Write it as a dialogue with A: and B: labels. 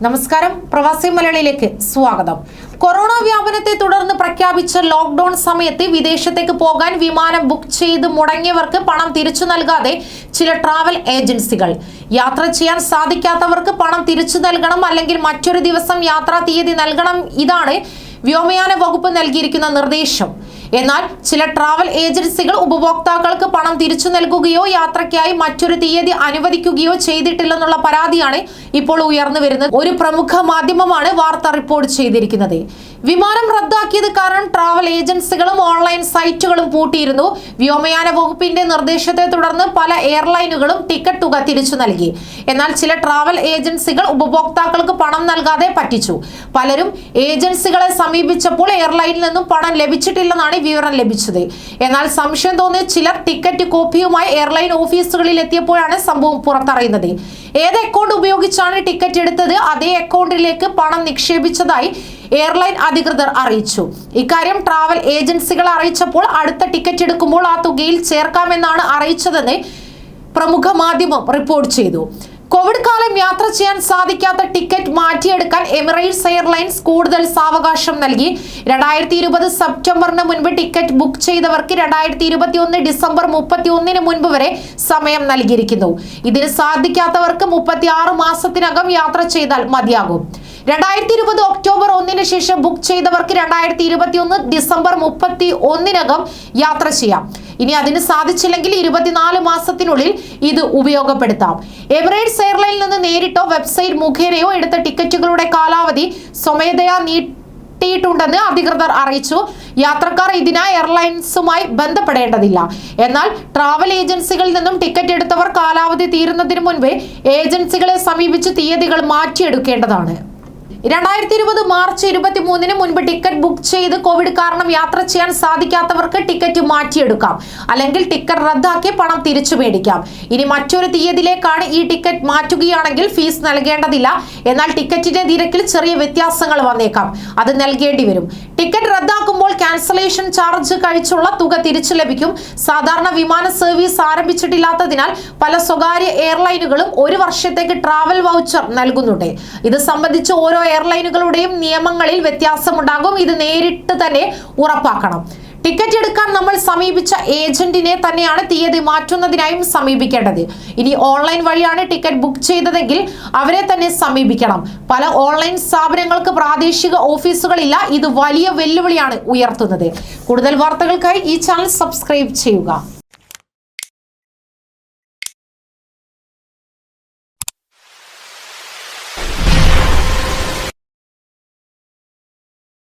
A: നമസ്കാരം, പ്രവാസി മലയാളിയിലേക്ക് സ്വാഗതം. കൊറോണ വ്യാപനത്തെ തുടർന്ന് പ്രഖ്യാപിച്ച ലോക്ക്ഡൌൺ സമയത്ത് വിദേശത്തേക്ക് പോകാൻ വിമാനം ബുക്ക് ചെയ്ത് മുടങ്ങിയവർക്ക് പണം തിരിച്ചു നൽകാതെ ചില ട്രാവൽ ഏജൻസികൾ. യാത്ര ചെയ്യാൻ സാധിക്കാത്തവർക്ക് പണം തിരിച്ചു നൽകണം, അല്ലെങ്കിൽ മറ്റൊരു ദിവസം യാത്രാ തീയതി നൽകണം. ഇതാണ് വ്യോമയാന വകുപ്പ് നൽകിയിരിക്കുന്ന നിർദ്ദേശം. എന്നാൽ ചില ട്രാവൽ ഏജൻസികൾ ഉപഭോക്താക്കൾക്ക് പണം തിരിച്ചു നൽകുകയോ യാത്രയ്ക്കായി മറ്റൊരു തീയതി അനുവദിക്കുകയോ ചെയ്തിട്ടില്ലെന്നുള്ള പരാതിയാണ് ഇപ്പോൾ ഉയർന്നു വരുന്നത്. ഒരു പ്രമുഖ മാധ്യമമാണ് വാർത്ത റിപ്പോർട്ട് ചെയ്തിരിക്കുന്നത്. വിമാനം റദ്ദാക്കിയത് കാരണം ട്രാവൽ ഏജൻസികളും ഓൺലൈൻ സൈറ്റുകളും പൂട്ടിയിരുന്നു. വ്യോമയാന വകുപ്പിന്റെ നിർദ്ദേശത്തെ തുടർന്ന് പല എയർലൈനുകളും ടിക്കറ്റ് തുക തിരിച്ചു നൽകി. എന്നാൽ ചില ട്രാവൽ ഏജൻസികൾ ഉപഭോക്താക്കൾക്ക് പണം നൽകാതെ പറ്റിച്ചു. പലരും ഏജൻസികളെ സമീപിച്ചപ്പോൾ എയർലൈനിൽ നിന്നും പണം ലഭിച്ചിട്ടില്ലെന്നാണ് വിവരം ലഭിച്ചത്. എന്നാൽ സംശയം തോന്നിയ ചിലർ ടിക്കറ്റ് കോപ്പിയുമായി എയർലൈൻ ഓഫീസുകളിൽ എത്തിയപ്പോഴാണ് സംഭവം പുറത്തറിയുന്നത്. ഏത് അക്കൗണ്ട് ഉപയോഗിച്ചാണ് ടിക്കറ്റ് എടുത്തത്, അതേ അക്കൗണ്ടിലേക്ക് പണം നിക്ഷേപിച്ചതായി എയർലൈൻ അധികൃതർ അറിയിച്ചു. ഇക്കാര്യം ട്രാവൽ ഏജൻസികൾ അറിയിച്ചപ്പോൾ അടുത്ത ടിക്കറ്റ് എടുക്കുമ്പോൾ ആ തുകയിൽ ചേർക്കാമെന്നാണ് അറിയിച്ചതെന്ന് പ്രമുഖ മാധ്യമം റിപ്പോർട്ട് ചെയ്തു. കോവിഡ് കാലം യാത്ര ചെയ്യാൻ സാധിക്കാത്ത ടിക്കറ്റ് മാറ്റിയെടുക്കാൻ എമിറേറ്റ്സ് എയർലൈൻസ് കൂടുതൽ സാവകാശം നൽകി. 2020 സെപ്റ്റംബറിന് മുൻപ് ടിക്കറ്റ് ബുക്ക് ചെയ്തവർക്ക് 2021 ഡിസംബർ 31 മുൻപ് വരെ സമയം നൽകിയിരിക്കുന്നു. ഇതിന് സാധിക്കാത്തവർക്ക് 36 മാസത്തിനകം യാത്ര ചെയ്താൽ മതിയാകും. 2020 ഒക്ടോബർ 1 ശേഷം ബുക്ക് ചെയ്തവർക്ക് 2021 ഡിസംബർ 31 യാത്ര ചെയ്യാം. ഇനി അതിന് സാധിച്ചില്ലെങ്കിൽ 24 മാസത്തിനുള്ളിൽ ഇത് ഉപയോഗപ്പെടുത്താം. എമിറേറ്റ്സ് എയർലൈനിൽ നിന്ന് നേരിട്ടോ വെബ്സൈറ്റ് മുഖേനയോ എടുത്ത ടിക്കറ്റുകളുടെ കാലാവധി സ്വമേധയാ നീട്ടിയിട്ടുണ്ടെന്ന് അധികൃതർ അറിയിച്ചു. യാത്രക്കാർ ഇതിനായി എയർലൈൻസുമായി ബന്ധപ്പെടേണ്ടതില്ല. എന്നാൽ ട്രാവൽ ഏജൻസികളിൽ നിന്നും ടിക്കറ്റ് എടുത്തവർ കാലാവധി തീരുന്നതിന് മുൻപേ ഏജൻസികളെ സമീപിച്ച് തീയതികൾ മാറ്റിയെടുക്കേണ്ടതാണ്. 2020 മാർച്ച് 23 മുൻപ് ടിക്കറ്റ് ബുക്ക് ചെയ്ത് കോവിഡ് കാരണം യാത്ര ചെയ്യാൻ സാധിക്കാത്തവർക്ക് ടിക്കറ്റ് മാറ്റിയെടുക്കാം, അല്ലെങ്കിൽ ടിക്കറ്റ് റദ്ദാക്കി പണം തിരിച്ചു മേടിക്കാം. ഇനി മറ്റൊരു തീയതിയിലേക്കാണ് ഈ ടിക്കറ്റ് മാറ്റുകയാണെങ്കിൽ ഫീസ് നൽകേണ്ടതില്ല. എന്നാൽ ടിക്കറ്റിന്റെ നിരക്കിൽ ചെറിയ വ്യത്യാസങ്ങൾ വന്നേക്കാം, അത് നൽകേണ്ടി വരും. ടിക്കറ്റ് റദ്ദാക്കുമ്പോൾ ക്യാൻസലേഷൻ ചാർജ് കഴിച്ചുള്ള തുക തിരിച്ചു ലഭിക്കും. സാധാരണ വിമാന സർവീസ് ആരംഭിച്ചിട്ടില്ലാത്തതിനാൽ പല സ്വകാര്യ എയർലൈനുകളും 1 വർഷത്തേക്ക് ട്രാവൽ വൗച്ചർ നൽകുന്നുണ്ട്. ഇത് സംബന്ധിച്ച് ഓരോ എയർലൈനുകളുടെയും നിയമങ്ങളിൽ വ്യത്യാസമുണ്ടാകും. ഇത് നേരിട്ട് തന്നെ ഉറപ്പാക്കണം. ടിക്കറ്റ് എടുക്കാൻ നമ്മൾ സമീപിച്ച ഏജന്റിനെ തന്നെയാണ് തീയതി മാറ്റുന്നതിനായും സമീപിക്കേണ്ടത്. ഇനി ഓൺലൈൻ വഴിയാണ് ടിക്കറ്റ് ബുക്ക് ചെയ്തതെങ്കിൽ അവരെ തന്നെ സമീപിക്കണം. പല ഓൺലൈൻ സ്ഥാപനങ്ങൾക്ക് പ്രാദേശിക ഓഫീസുകളില്ല. ഇത് വലിയ വെല്ലുവിളിയാണ് ഉയർത്തുന്നത്. കൂടുതൽ വാർത്തകൾക്കായി ഈ ചാനൽ സബ്സ്ക്രൈബ് ചെയ്യുക.